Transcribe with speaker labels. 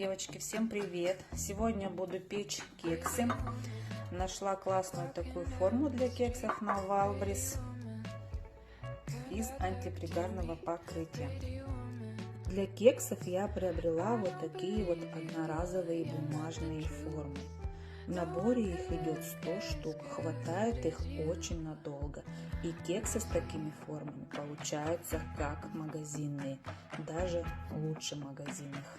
Speaker 1: Девочки, всем привет! Сегодня буду печь кексы. Нашла классную такую форму для кексов на Валбрис из антипригарного покрытия. Для кексов я приобрела вот такие вот одноразовые бумажные формы. В наборе их идет 100 штук, хватает их очень надолго. И кексы с такими формами получаются как магазинные, даже лучше магазинных.